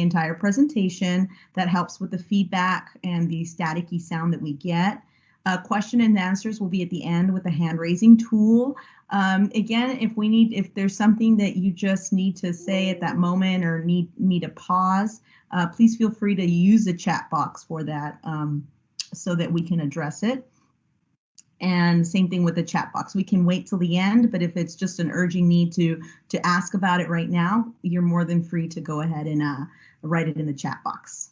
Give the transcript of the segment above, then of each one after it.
entire presentation. That helps with the feedback and the staticky sound that we get. Question and answers will be at the end with the hand raising tool. Again, if there's something that you just need to say at that moment or need a pause, please feel free to use the chat box for that so that we can address it. And same thing with the chat box. We can wait till the end, but if it's just an urgent need to ask about it right now, you're more than free to go ahead and write it in the chat box.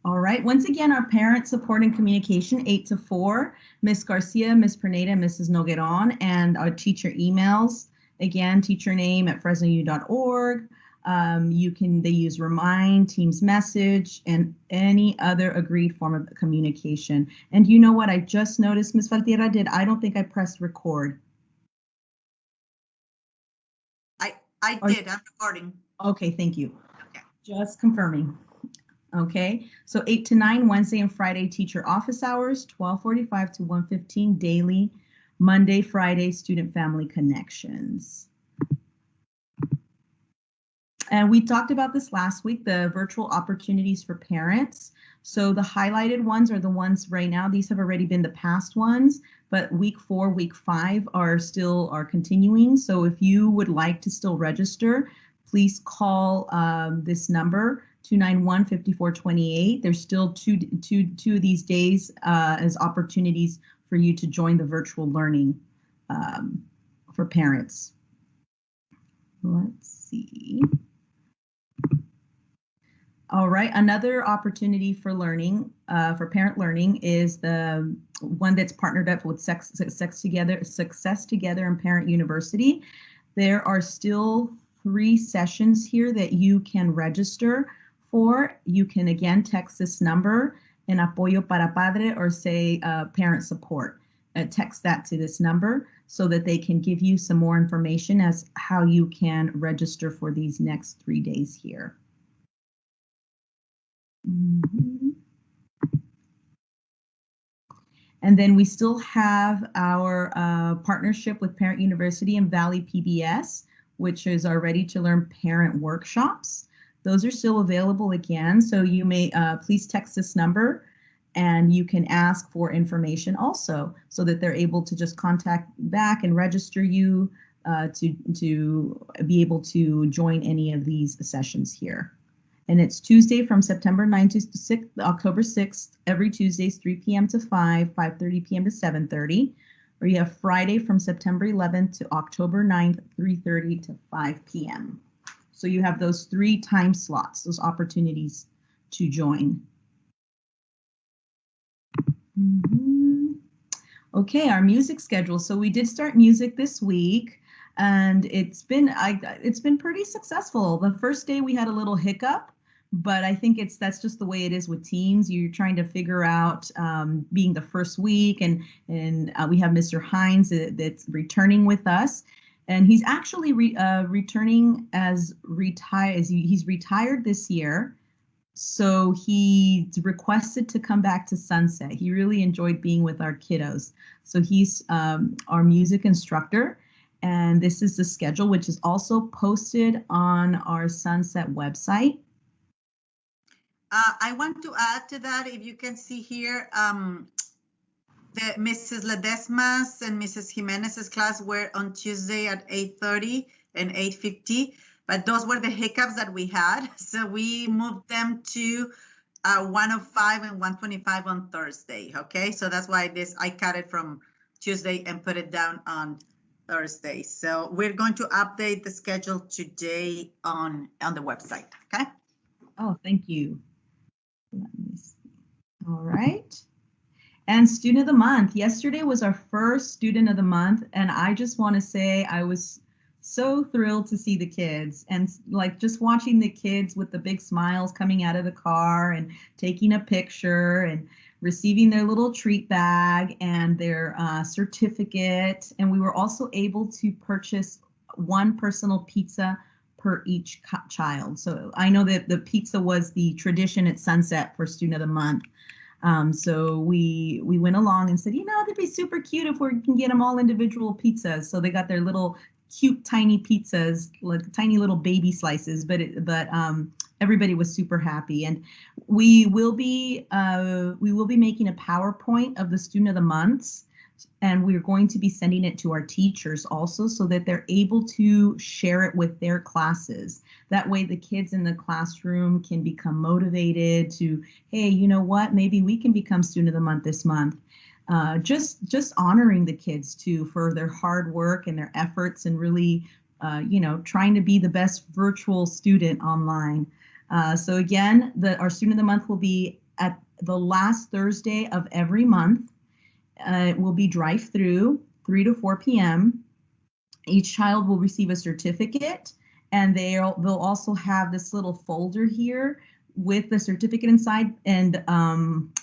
All right, once again, our parent support and communication, 8 to 4, Ms. Garcia, Ms. Perneda, Mrs. Nogueron, and our teacher emails. Again, teacher name at fresnou.org. They use Remind, Teams Message, and any other agreed form of communication. And you know what I just noticed, Ms. Valtierra, I don't think I pressed record. I did, I'm recording. Okay, thank you. Okay. Just confirming. Okay, so 8 to 9, Wednesday and Friday, teacher office hours, 12:45 to 1:15 daily. Monday, Friday, student family connections. And we talked about this last week, the virtual opportunities for parents. So the highlighted ones are the ones right now. These have already been the past ones, but week 4, week 5 are continuing. So if you would like to still register, please call this number, 291-5428. There's still two of these days as opportunities for you to join the virtual learning for parents. Let's see. All right, another opportunity for learning, for parent learning, is the one that's partnered up with Success Together and Parent University. There are still 3 sessions here that you can register for. You can again text this number, en apoyo para padre, or say parent support. Text that to this number so that they can give you some more information as how you can register for these next 3 days here. And then we still have our partnership with Parent University and Valley PBS, which is our Ready to Learn parent workshops. Those are still available again, so you may please text this number and you can ask for information also so that they're able to just contact back and register you to be able to join any of these sessions here. And it's Tuesday from September 9th to October 6th, every Tuesdays, 3 p.m. to 5, 5:30 p.m. to 7:30. Or you have Friday from September 11th to October 9th, 3:30 to 5 p.m. So you have those 3 time slots, those opportunities to join. Okay, our music schedule. So we did start music this week, and it's been pretty successful. The first day we had a little hiccup, but I think that's just the way it is with teams. You're trying to figure out being the first week, and we have Mr. Hines that's returning with us, and he's actually returning as he's retired this year. So he requested to come back to Sunset. He really enjoyed being with our kiddos. So he's our music instructor. And this is the schedule, which is also posted on our Sunset website. I want to add to that, if you can see here, the Mrs. Ledesma's and Mrs. Jimenez's class were on Tuesday at 8:30 and 8:50. But those were the hiccups that we had. So we moved them to 1:05 and 1:25 on Thursday, okay? So that's why I cut it from Tuesday and put it down on Thursday. So we're going to update the schedule today on the website, okay? Oh, thank you. Let me see. All right. And Student of the Month. Yesterday was our first Student of the Month, and I just want to say I was so thrilled to see the kids, and like just watching the kids with the big smiles coming out of the car and taking a picture and receiving their little treat bag and their certificate. And we were also able to purchase 1 personal pizza per each child. So I know that the pizza was the tradition at Sunset for Student of the Month. So we went along and said, you know, that'd be super cute if we can get them all individual pizzas. So they got their little cute tiny pizzas, like tiny little baby slices, but everybody was super happy. And we will be making a PowerPoint of the student of the months, and we're going to be sending it to our teachers also so that they're able to share it with their classes. That way the kids in the classroom can become motivated to, hey, you know what, maybe we can become student of the month this month. Just honoring the kids too for their hard work and their efforts, and really trying to be the best virtual student online. So again, our student of the month will be at the last Thursday of every month. It will be drive-through, 3 to 4 p.m. Each child will receive a certificate, and they'll also have this little folder here with the certificate inside and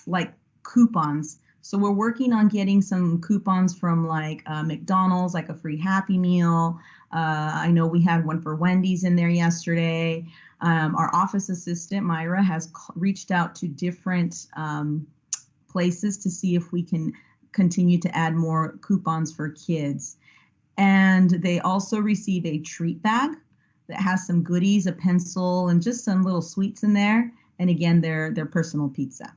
like coupons. So we're working on getting some coupons from like McDonald's, like a free Happy Meal. I know we had one for Wendy's in there yesterday. Our office assistant, Myra, has reached out to different places to see if we can continue to add more coupons for kids. And they also receive a treat bag that has some goodies, a pencil, and just some little sweets in there. And again, their personal pizza.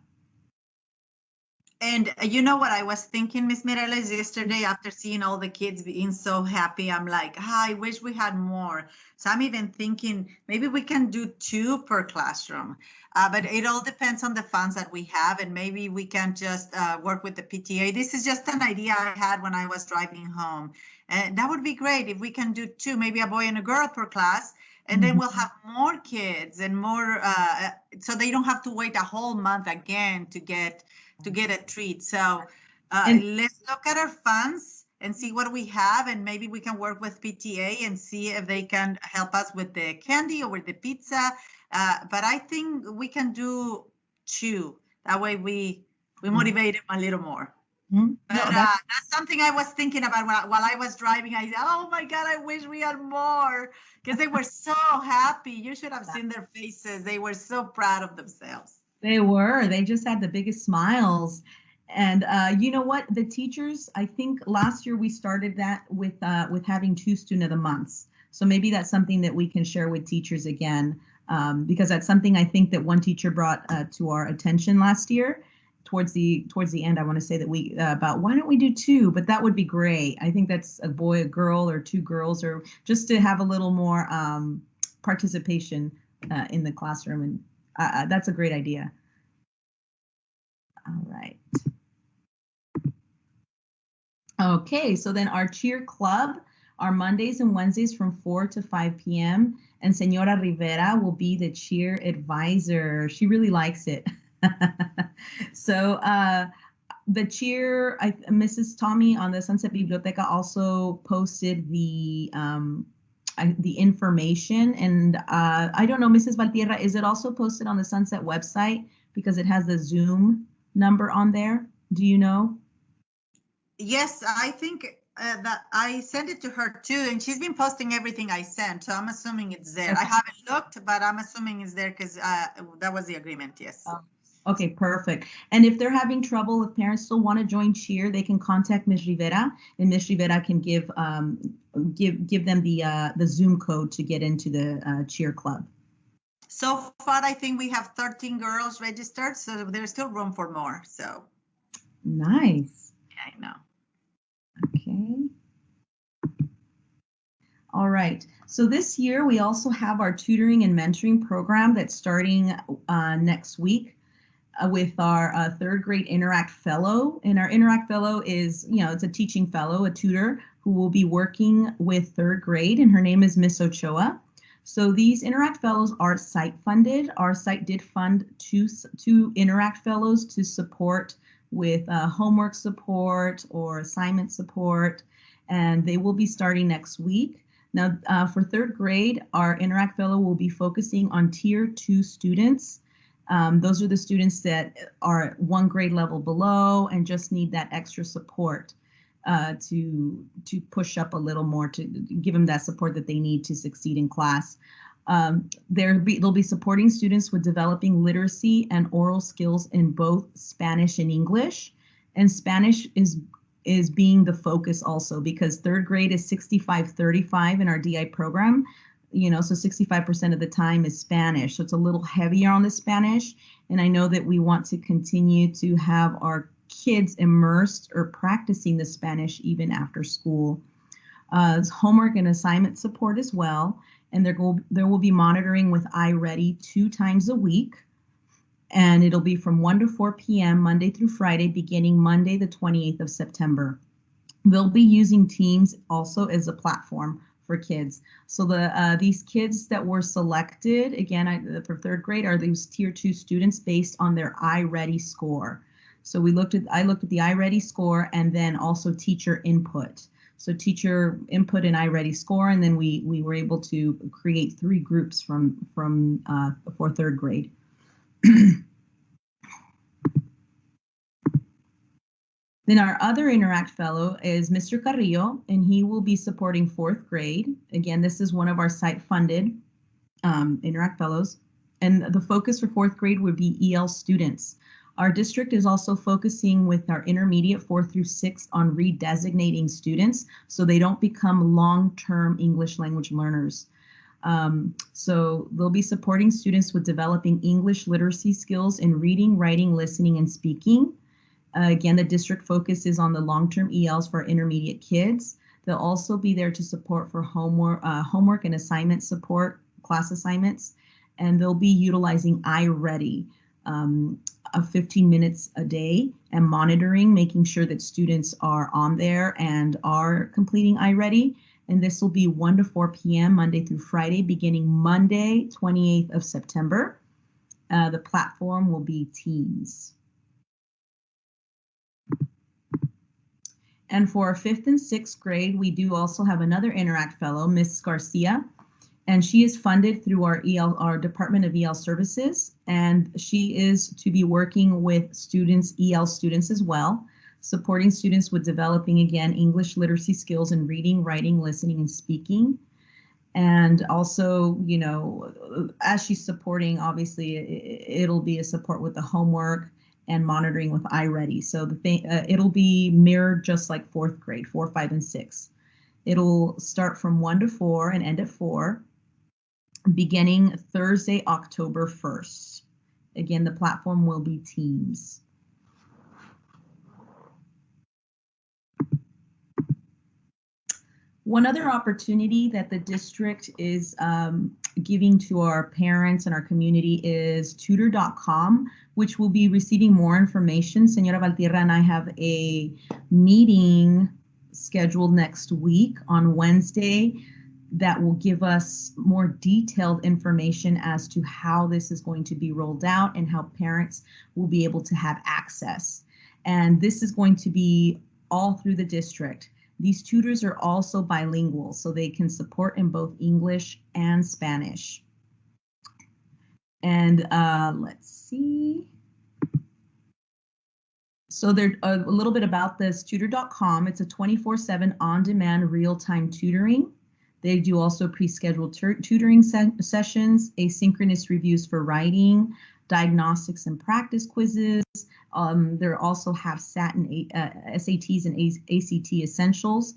And you know what I was thinking, Miss Mireles, yesterday after seeing all the kids being so happy, I'm like, I wish we had more. So I'm even thinking maybe we can do 2 per classroom. But it all depends on the funds that we have, and maybe we can just work with the PTA. This is just an idea I had when I was driving home. And that would be great if we can do 2, maybe a boy and a girl per class. And then we'll have more kids and more, so they don't have to wait a whole month again to get a treat. So let's look at our funds and see what we have, and maybe we can work with PTA and see if they can help us with the candy or with the pizza. But I think we can do 2. That way we motivate them a little more. But that's something I was thinking about while I was driving. I said, oh my God, I wish we had more, because they were so happy. You should have seen their faces. They were so proud of themselves. They were. They just had the biggest smiles. And you know what? The teachers, I think last year we started that with having 2 student of the months. So maybe that's something that we can share with teachers again, because that's something I think that one teacher brought to our attention last year. Towards the end, I want to say that we about why don't we do 2? But that would be great. I think that's a boy, a girl, or 2 girls, or just to have a little more participation in the classroom. And that's a great idea. All right. Okay, so then our cheer club are Mondays and Wednesdays from 4 to 5 p.m. And Senora Rivera will be the cheer advisor. She really likes it. So the cheer, Mrs. Tommy on the Sunset Biblioteca also posted the information, and I don't know, Mrs. Valtierra, is it also posted on the Sunset website because it has the Zoom number on there? Do you know? Yes, I think that I sent it to her too, and she's been posting everything I sent, so I'm assuming it's there. Okay. I haven't looked, but I'm assuming it's there because that was the agreement, yes. Okay, perfect. And if they're having trouble, if parents still want to join cheer, they can contact Ms. Rivera, and Ms. Rivera can give them the Zoom code to get into the cheer club. So far, I think we have 13 girls registered, so there's still room for more. So nice. Yeah, I know. Okay. All right. So this year we also have our tutoring and mentoring program that's starting next week. With our 3rd grade Interact Fellow. And our Interact Fellow is, it's a teaching fellow, a tutor who will be working with 3rd grade, and her name is Miss Ochoa. So these Interact Fellows are site funded. Our site did fund two Interact Fellows to support with homework support or assignment support, and they will be starting next week. Now, for 3rd grade, our Interact Fellow will be focusing on Tier 2 students. Those are the students that are 1 grade level below and just need that extra support to push up a little more, to give them that support that they need to succeed in class. They'll be supporting students with developing literacy and oral skills in both Spanish and English. And Spanish is is being the focus also, because third grade is 65-35 in our DI program, so 65% of the time is Spanish. So it's a little heavier on the Spanish. And I know that we want to continue to have our kids immersed or practicing the Spanish even after school. Homework and assignment support as well. And there will be monitoring with iReady 2 times a week. And it'll be from 1 to 4 p.m. Monday through Friday, beginning Monday, the 28th of September. They'll be using Teams also as a platform for kids. So these kids that were selected, again, for third grade, are these Tier 2 students based on their iReady score. So I looked at the iReady score and then also teacher input. So teacher input and iReady score, and then we were able to create 3 groups for third grade. Then our other Interact Fellow is Mr. Carrillo, and he will be supporting 4th grade. Again, this is one of our site-funded Interact Fellows. And the focus for 4th grade would be EL students. Our district is also focusing with our intermediate 4 through 6 on redesignating students so they don't become long-term English language learners. So they'll be supporting students with developing English literacy skills in reading, writing, listening, and speaking. Again, the district focus is on the long-term ELs for intermediate kids. They'll also be there to support for homework and assignment support, class assignments, and they'll be utilizing iReady of 15 minutes a day and monitoring, making sure that students are on there and are completing iReady. And this will be 1 to 4 p.m. Monday through Friday, beginning Monday, 28th of September. The platform will be Teams. And for our 5th and 6th grade, we do also have another Interact Fellow, Ms. Garcia, and she is funded through our Department of EL Services, and she is to be working with EL students as well, supporting students with developing, again, English literacy skills in reading, writing, listening, and speaking. And also, as she's supporting, obviously, it'll be a support with the homework and monitoring with iReady. So it'll be mirrored just like 4th grade, 4, 5, and 6. It'll start from 1 to 4 and end at 4, beginning Thursday, October 1st. Again, the platform will be Teams. One other opportunity that the district is giving to our parents and our community is tutor.com, which will be receiving more information. Senora Valtierra and I have a meeting scheduled next week on Wednesday that will give us more detailed information as to how this is going to be rolled out and how parents will be able to have access. And this is going to be all through the district. These tutors are also bilingual, so they can support in both English and Spanish. And let's see. So there's a little bit about this tutor.com. It's a 24/7 on-demand real-time tutoring. They do also pre-scheduled tutoring sessions, asynchronous reviews for writing, diagnostics and practice quizzes. They also have SATs and ACT essentials.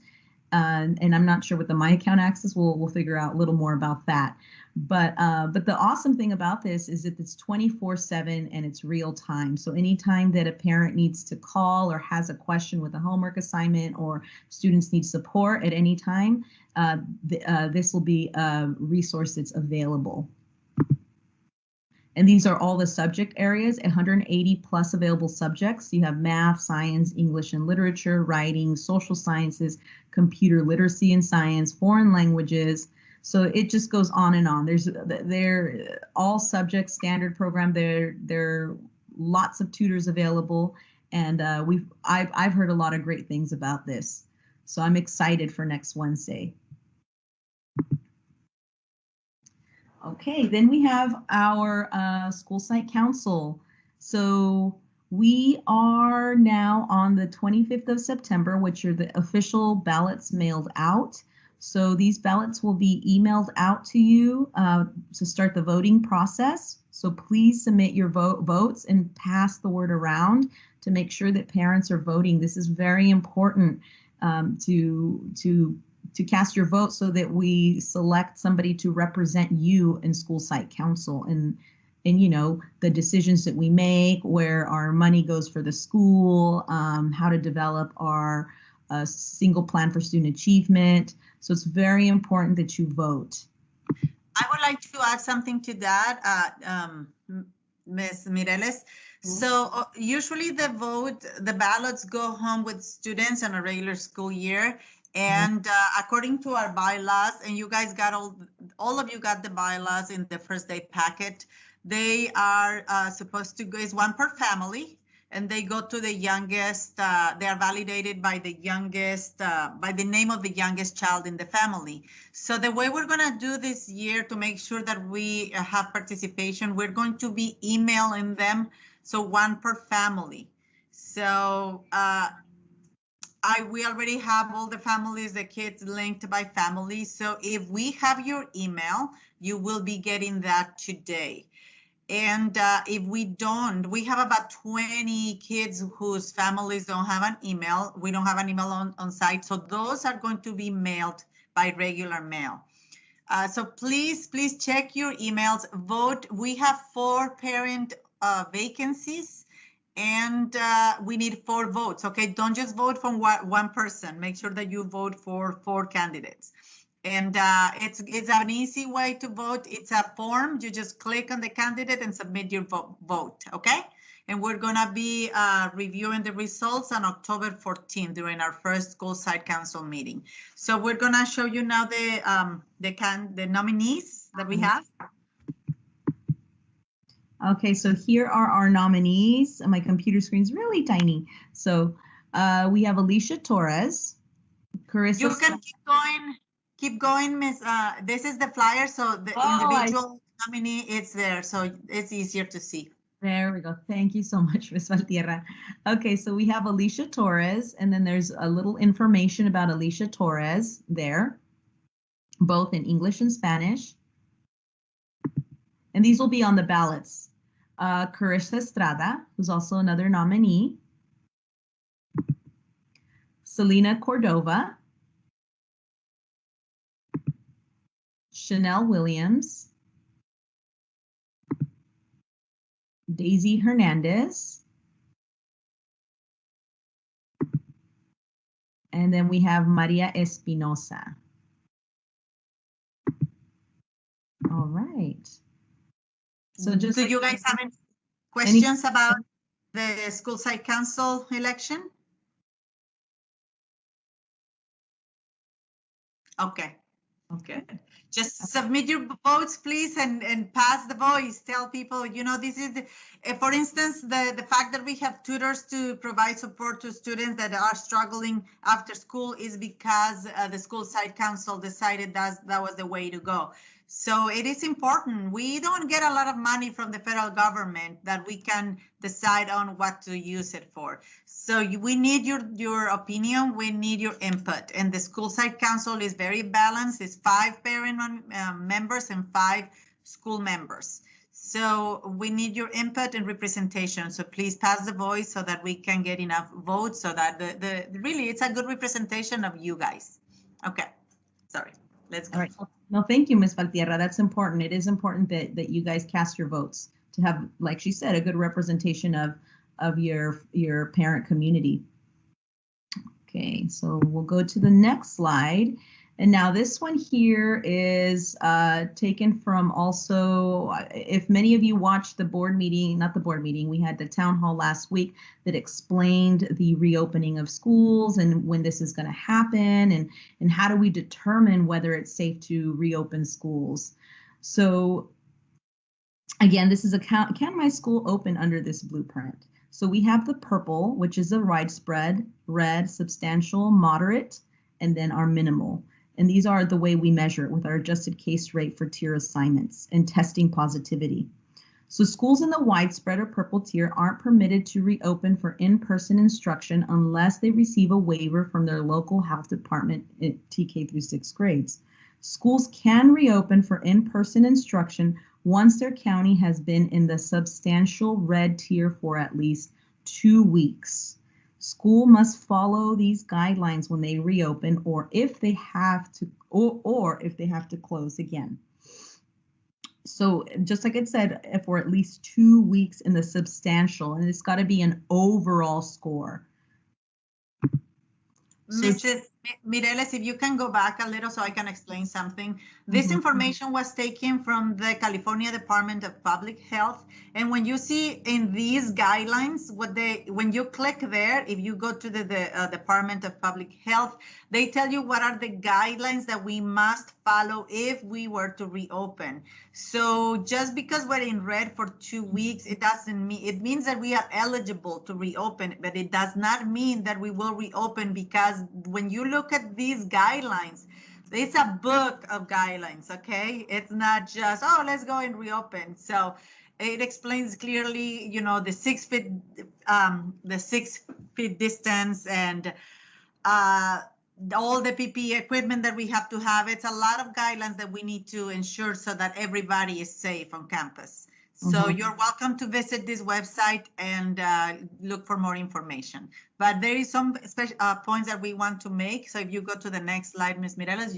And I'm not sure what the My Account access, we'll figure out a little more about that. But the awesome thing about this is that it's 24/7 and it's real time. So anytime that a parent needs to call or has a question with a homework assignment or students need support at any time, this will be a resource that's available. And these are all the subject areas, 180 plus available subjects. You have math, science, English and literature, writing, social sciences, computer literacy and science, foreign languages. So it just goes on and on. They're all subjects, standard program. There are lots of tutors available, and I've heard a lot of great things about this. So I'm excited for next Wednesday. Okay, then we have our school site council. So we are now on the 25th of September, which are the official ballots mailed out. So these ballots will be emailed out to you to start the voting process. So please submit your votes and pass the word around to make sure that parents are voting. This is very important to cast your vote so that we select somebody to represent you in school site council and you know, the decisions that we make, where our money goes for the school, how to develop our single plan for student achievement. So it's very important that you vote. I would like to add something to that, Ms. Mireles. So usually the ballots go home with students on a regular school year. And according to our bylaws, and you guys got all of you got the bylaws in the first day packet, they are supposed to go, is one per family, and they go to the youngest, they are validated by the youngest, by the name of the youngest child in the family. So the way we're gonna do this year to make sure that we have participation, we're going to be emailing them, so one per family. So we already have all the families, the kids linked by family. So if we have your email, you will be getting that today. And if we don't, we have about 20 kids whose families don't have an email. We don't have an email on site. So those are going to be mailed by regular mail. So please check your emails, vote. We have 4 parent vacancies. And we need 4 votes, okay? Don't just vote for one person. Make sure that you vote for 4 candidates. And it's an easy way to vote. It's a form. You just click on the candidate and submit your vote, okay? And we're gonna be reviewing the results on October 14th during our first school site council meeting. So we're gonna show you now the nominees that we have. Okay, so here are our nominees. My computer screen's really tiny. So we have Alicia Torres, Carissa. You can keep going, Miss. This is the flyer, so the individual nominee is there, so it's easier to see. There we go. Thank you so much, Ms. Valtierra. Okay, so we have Alicia Torres, and then there's a little information about Alicia Torres there, both in English and Spanish. And these will be on the ballots. Carissa Estrada, who's also another nominee. Selena Cordova. Chanel Williams. Daisy Hernandez. And then we have Maria Espinosa. All right. So just do you guys have any questions about the school site council election? Okay. Okay. Just submit your votes, please, and pass the voice. Tell people, you know, this is, for instance, the fact that we have tutors to provide support to students that are struggling after school is because the school site council decided that was the way to go. So it is important. We don't get a lot of money from the federal government that we can decide on what to use it for. So we need your opinion. We need your input. And the school site council is very balanced. It's 5 parent members and 5 school members. So we need your input and representation. So please pass the voice so that we can get enough votes so that really it's a good representation of you guys. Okay, sorry. Let's go. All right. No, thank you, Ms. Valtierra. That's important. It is important that you guys cast your votes to have, like she said, a good representation of your parent community. Okay, so we'll go to the next slide. And now this one here is taken from also, if many of you watched the board meeting, not the board meeting, we had the town hall last week that explained the reopening of schools and when this is going to happen and how do we determine whether it's safe to reopen schools. So again, this is can my school open under this blueprint? So we have the purple, which is a widespread, red, substantial, moderate, and then our minimal. And these are the way we measure it with our adjusted case rate for tier assignments and testing positivity. So schools in the widespread or purple tier aren't permitted to reopen for in-person instruction unless they receive a waiver from their local health department at TK through 6th grades. Schools can reopen for in-person instruction once their county has been in the substantial red tier for at least 2 weeks. School must follow these guidelines when they reopen or if they have to close again. So just like it said, for at least 2 weeks in the substantial, and it's got to be an overall score. Mrs. Mireles, if you can go back a little so I can explain something. This information was taken from the California Department of Public Health. And when you see in these guidelines, when you click there, if you go to the Department of Public Health, they tell you what are the guidelines that we must follow if we were to reopen. So just because we're in red for 2 weeks, it doesn't mean, it means that we are eligible to reopen, but it does not mean that we will reopen, because when you look at these guidelines, it's a book of guidelines, okay? It's not just, oh, let's go and reopen. So it explains clearly, you know, the 6 feet, the 6 feet distance and all the PPE equipment that we have to have. It's a lot of guidelines that we need to ensure so that everybody is safe on campus. So you're welcome to visit this website and look for more information. But there is some special points that we want to make. So if you go to the next slide, Ms. Mireles,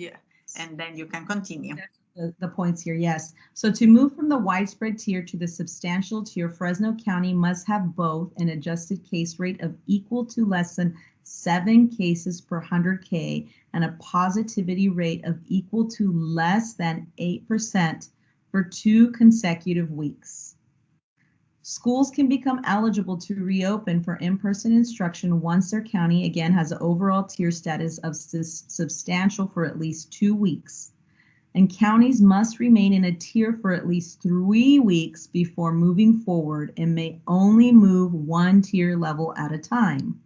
and then you can continue. The points here, yes. So to move from the widespread tier to the substantial tier, Fresno County must have both an adjusted case rate of equal to less than 7 cases per 100K and a positivity rate of equal to less than 8% for 2 consecutive weeks. Schools can become eligible to reopen for in-person instruction once their county again has an overall tier status of substantial for at least 2 weeks. And counties must remain in a tier for at least 3 weeks before moving forward and may only move 1 tier level at a time.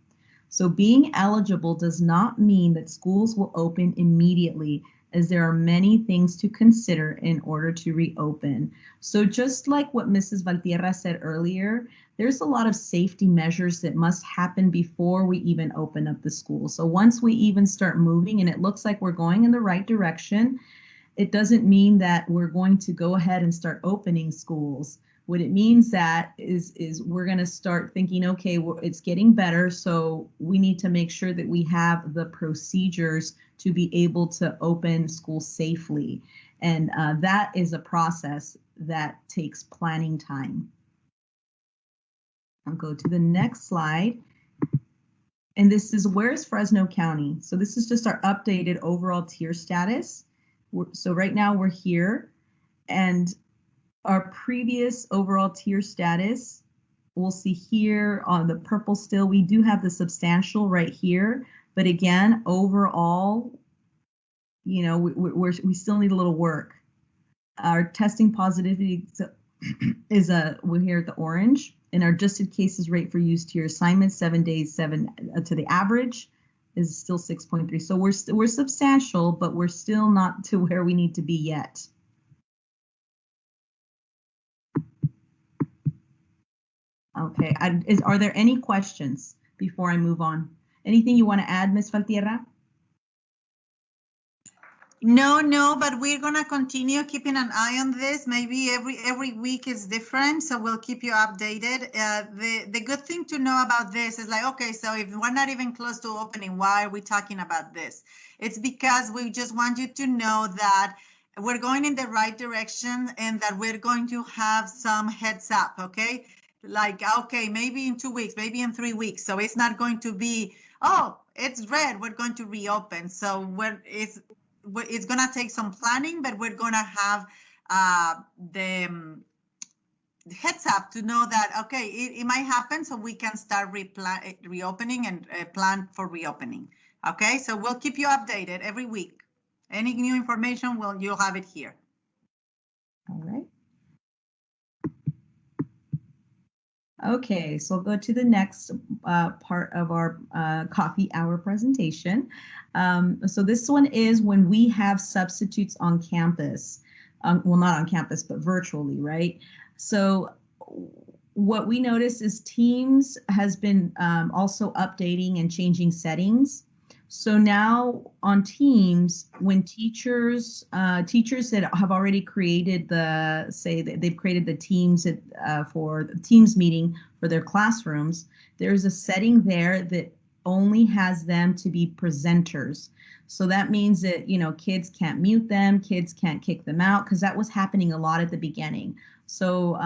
So being eligible does not mean that schools will open immediately, as there are many things to consider in order to reopen. So just like what Mrs. Valtierra said earlier, there's a lot of safety measures that must happen before we even open up the school. So once we even start moving and it looks like we're going in the right direction, it doesn't mean that we're going to go ahead and start opening schools. What it means that is we're going to start thinking, okay, well, it's getting better, so we need to make sure that we have the procedures to be able to open schools safely. And that is a process that takes planning time. I'll go to the next slide. And this is, where's Fresno County? So this is just our updated overall tier status. So right now we're here, and our previous overall tier status, we'll see here on the purple still, we do have the substantial right here. But again, overall, you know, we still need a little work. Our testing positivity is we're here at the orange, and our adjusted cases rate for used tier assignments 7 days, 7 to the average is still 6.3. So we're substantial, but we're still not to where we need to be yet. Okay, are there any questions before I move on? Anything you want to add, Ms. Valtierra? No, but we're gonna continue keeping an eye on this. Maybe every week is different, so we'll keep you updated. The good thing to know about this is like, okay, so if we're not even close to opening, why are we talking about this? It's because we just want you to know that we're going in the right direction and that we're going to have some heads up, okay? Like, okay, maybe in 2 weeks, maybe in 3 weeks. So it's not going to be, oh, it's red, we're going to reopen. So it's going to take some planning, but we're going to have the heads up to know that, okay, it might happen, so we can start reopening and plan for reopening. Okay, so we'll keep you updated every week. Any new information, you'll have it here. All right. Okay, so we'll go to the next part of our coffee hour presentation. So this one is when we have substitutes on campus. well, not on campus, but virtually, right? So what we notice is Teams has been also updating and changing settings. So now on Teams, when teachers that have already created they've created the Teams for the Teams meeting for their classrooms, there's a setting there that only has them to be presenters. So that means that, kids can't mute them, kids can't kick them out, because that was happening a lot at the beginning. So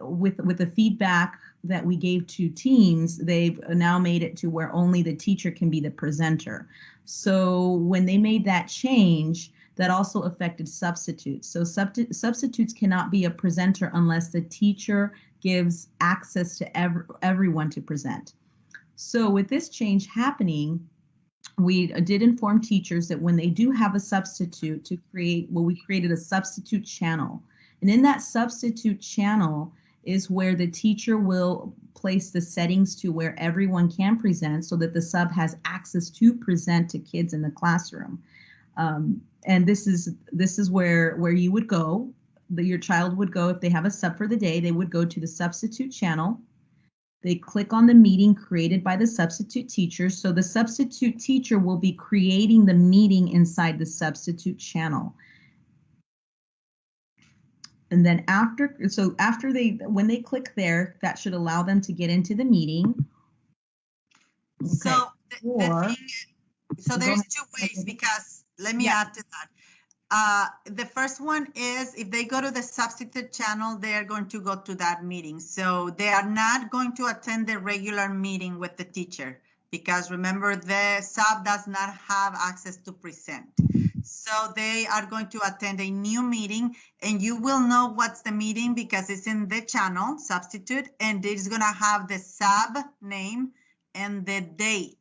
with the feedback that we gave to Teams, they've now made it to where only the teacher can be the presenter. So when they made that change, that also affected substitutes. So substitutes cannot be a presenter unless the teacher gives access to everyone to present. So with this change happening, we did inform teachers that when they do have a substitute we created a substitute channel. And in that substitute channel is where the teacher will place the settings to where everyone can present, so that the sub has access to present to kids in the classroom. And this is where you would go, your child would go, if they have a sub for the day, they would go to the substitute channel. They click on the meeting created by the substitute teacher. So the substitute teacher will be creating the meeting inside the substitute channel. And then when they click there, that should allow them to get into the meeting. Okay. So there's two ways, because let me add to that. The first one is, if they go to the substitute channel, they are going to go to that meeting. So they are not going to attend the regular meeting with the teacher, because remember, the sub does not have access to present. So they are going to attend a new meeting, and you will know what's the meeting because it's in the channel substitute, and it's going to have the sub name and the date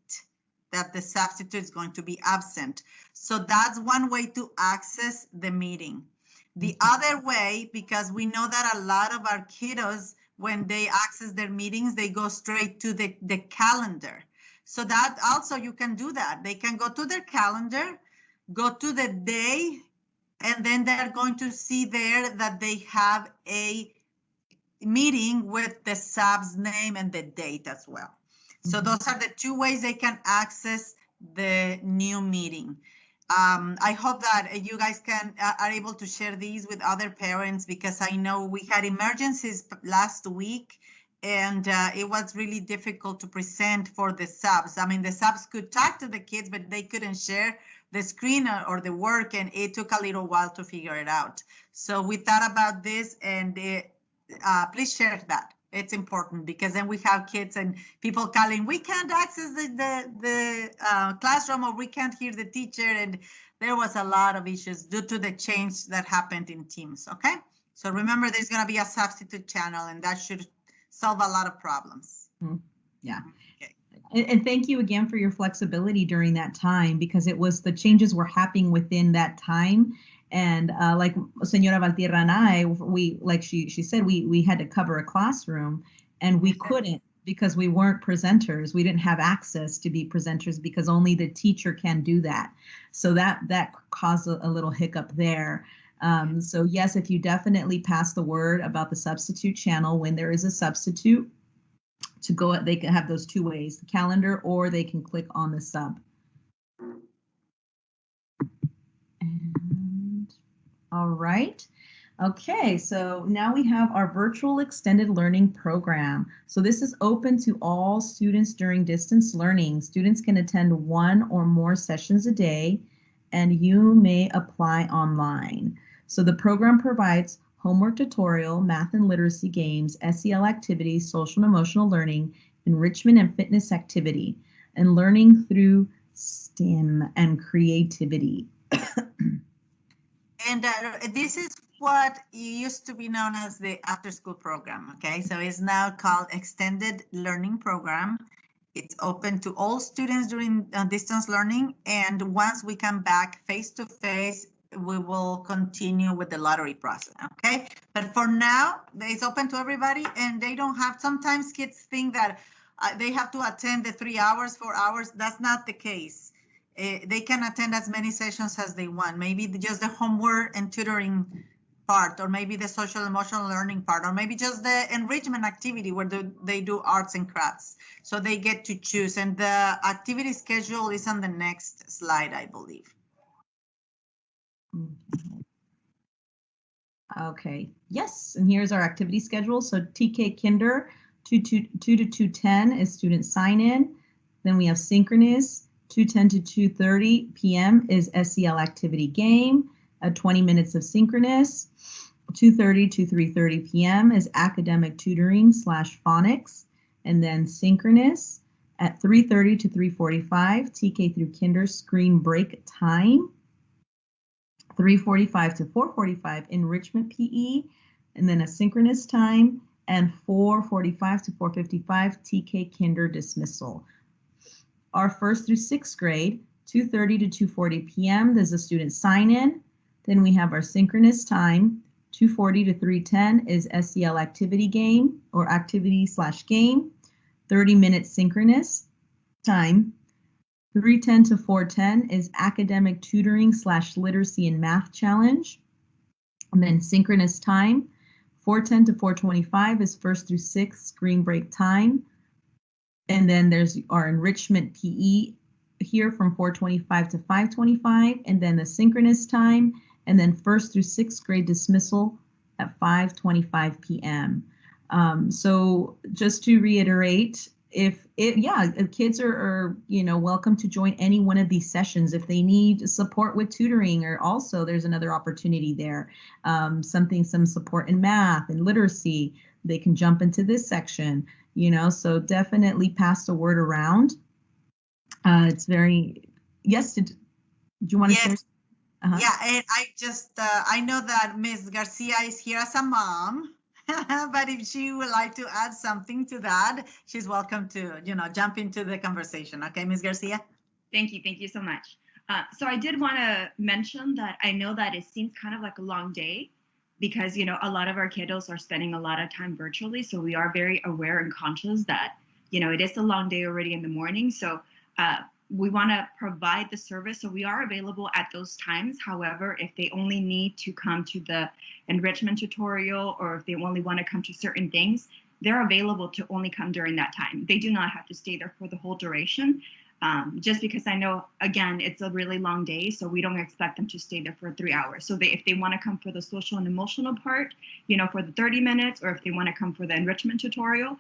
that the substitute is going to be absent. So that's one way to access the meeting. The other way, because we know that a lot of our kiddos, when they access their meetings, they go straight to the calendar. So that also, you can do that. They can go to their calendar, go to the day, and then they're going to see there that they have a meeting with the sub's name and the date as well. So those are the two ways they can access the new meeting. I hope that you guys are able to share these with other parents, because I know we had emergencies last week, and it was really difficult to present for the subs. I mean, the subs could talk to the kids, but they couldn't share the screen or the work, and it took a little while to figure it out. So we thought about this, and please share that. It's important, because then we have kids and people calling, we can't access the classroom, or we can't hear the teacher. And there was a lot of issues due to the change that happened in Teams. Okay, so remember, there's going to be a substitute channel, and that should solve a lot of problems. Yeah. Okay. And thank you again for your flexibility during that time, because the changes were happening within that time. And like Senora Valtierra and I, she said, we had to cover a classroom, and we couldn't, because we weren't presenters. We didn't have access to be presenters, because only the teacher can do that. So that caused a little hiccup there. So yes, if you definitely pass the word about the substitute channel, when there is a substitute, they can have those two ways, the calendar, or they can click on the sub. All right. Okay, so now we have our virtual extended learning program. So this is open to all students during distance learning. Students can attend one or more sessions a day, and you may apply online. So the program provides homework tutorial, math and literacy games, SEL activities, social and emotional learning, enrichment and fitness activity, and learning through STEM and creativity. And this is what used to be known as the after-school program, okay? So it's now called Extended Learning Program. It's open to all students during distance learning, and once we come back face-to-face, we will continue with the lottery process, okay? But for now, it's open to everybody, and they don't have, sometimes kids think that they have to attend the 3 hours, 4 hours. That's not the case. They can attend as many sessions as they want. Maybe just the homework and tutoring part, or maybe the social emotional learning part, or maybe just the enrichment activity where they do arts and crafts. So they get to choose, and the activity schedule is on the next slide, I believe. Okay, yes, and here's our activity schedule. So TK Kinder, 2 to 2:10 is student sign-in. Then we have synchronous, 2:10 to 2:30 p.m. is SEL activity game, 20 minutes of synchronous. 2:30 to 3:30 p.m. is academic tutoring / phonics, and then synchronous at 3:30 to 3:45, TK through Kinder screen break time. 3:45 to 4:45 enrichment PE, and then a synchronous time, and 4:45 to 4:55 TK Kinder dismissal. Our 1st through 6th grade, 2:30 to 2:40 p.m. there's a student sign in. Then we have our synchronous time, 2:40 to 3:10 is SEL activity game or activity / game, 30 minutes synchronous time. 3:10 to 4:10 is academic tutoring / literacy and math challenge. And then synchronous time, 4:10 to 4:25 is 1st through 6th screen break time. And then there's our enrichment PE here from 4:25 to 5:25, and then the synchronous time, and then 1st through 6th grade dismissal at 5:25 p.m. So just to reiterate, if kids are welcome to join any one of these sessions. If they need support with tutoring, or also there's another opportunity there, some support in math and literacy, they can jump into this section, so definitely pass the word around. It's very, yes, do you want to share? Yeah, and I know that Ms. Garcia is here as a mom, but if she would like to add something to that, she's welcome to, jump into the conversation. Okay, Ms. Garcia? Thank you so much. So I did want to mention that I know that it seems kind of like a long day because, a lot of our kiddos are spending a lot of time virtually. So we are very aware and conscious that, it is a long day already in the morning. So we want to provide the service. So we are available at those times. However, if they only need to come to the enrichment tutorial, or if they only want to come to certain things, they're available to only come during that time. They do not have to stay there for the whole duration. Just because I know, again, it's a really long day, so we don't expect them to stay there for 3 hours. So if they want to come for the social and emotional part, for the 30 minutes, or if they want to come for the enrichment tutorial.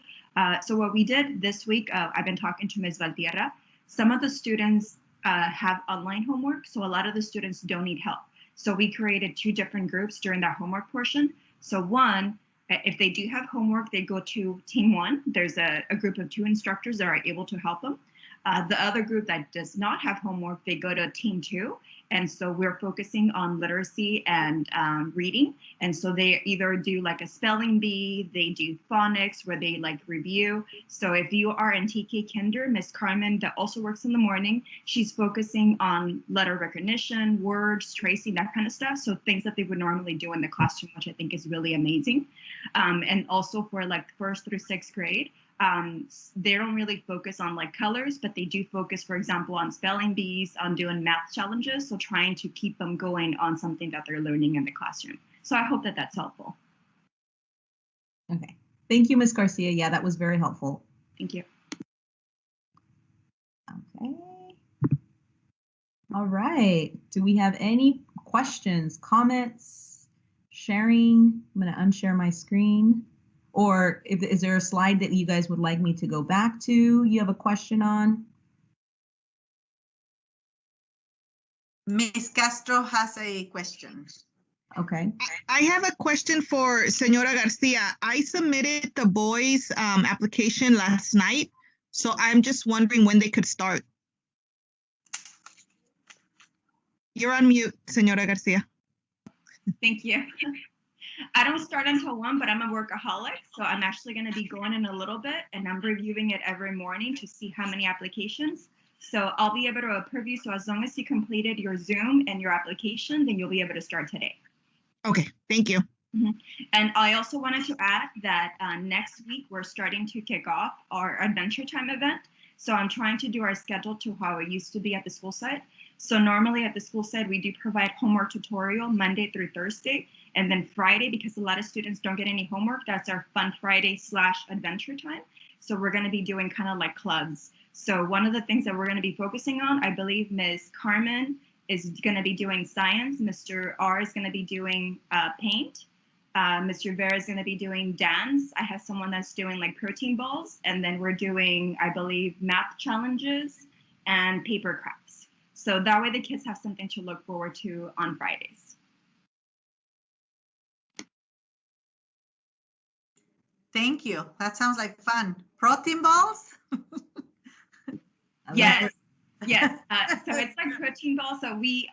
So what we did this week, I've been talking to Ms. Valtierra. Some of the students have online homework, so a lot of the students don't need help. So we created 2 different groups during that homework portion. So one, if they do have homework, they go to team 1. There's a group of 2 instructors that are able to help them. The other group that does not have homework, they go to team 2. And so we're focusing on literacy and reading. And so they either do like a spelling bee, they do phonics where they review. So if you are in TK Kinder, Miss Carmen that also works in the morning, she's focusing on letter recognition, words, tracing, that kind of stuff. So things that they would normally do in the classroom, which I think is really amazing. And also for 1st through 6th grade, they don't really focus on colors, but they do focus, for example, on spelling bees, on doing math challenges. So trying to keep them going on something that they're learning in the classroom. So I hope that that's helpful. Okay. Thank you, Ms. Garcia. Yeah, that was very helpful. Thank you. Okay. All right. Do we have any questions, comments, sharing? I'm going to unshare my screen. Or is there a slide that you guys would like me to go back to? You have a question on? Ms. Castro has a question. Okay. I have a question for Senora Garcia. I submitted the boys' application last night, so I'm just wondering when they could start. You're on mute, Senora Garcia. Thank you. I don't start until 1, but I'm a workaholic. So I'm actually going to be going in a little bit, and I'm reviewing it every morning to see how many applications. So I'll be able to approve you. So as long as you completed your Zoom and your application, then you'll be able to start today. Okay, thank you. Mm-hmm. And I also wanted to add that next week, we're starting to kick off our Adventure Time event. So I'm trying to do our schedule to how it used to be at the school site. So normally at the school site, we do provide homework tutorial Monday through Thursday. And then Friday, because a lot of students don't get any homework, that's our Fun Friday / adventure time. So we're going to be doing kind of like clubs. So one of the things that we're going to be focusing on, I believe Ms. Carmen is going to be doing science. Mr. R is going to be doing paint. Mr. Vera is going to be doing dance. I have someone that's doing like protein balls. And then we're doing, I believe, math challenges and paper crafts. So that way the kids have something to look forward to on Fridays. Thank you. That sounds like fun. Protein balls? Yes, yes. So it's like protein balls. So we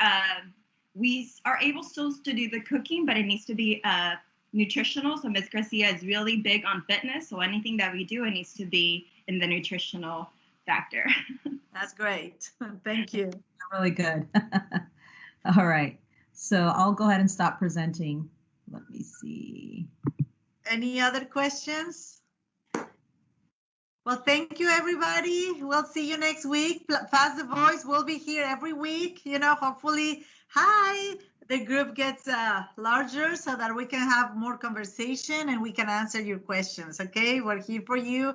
are able still to do the cooking, but it needs to be nutritional. So Ms. Garcia is really big on fitness. So anything that we do, it needs to be in the nutritional factor. That's great. Thank you. Really good. All right. So I'll go ahead and stop presenting. Let me see. Any other questions? Well, thank you, everybody. We'll see you next week. Pass the voice. We'll be here every week. You know, hopefully, the group gets larger so that we can have more conversation and we can answer your questions. Okay, we're here for you.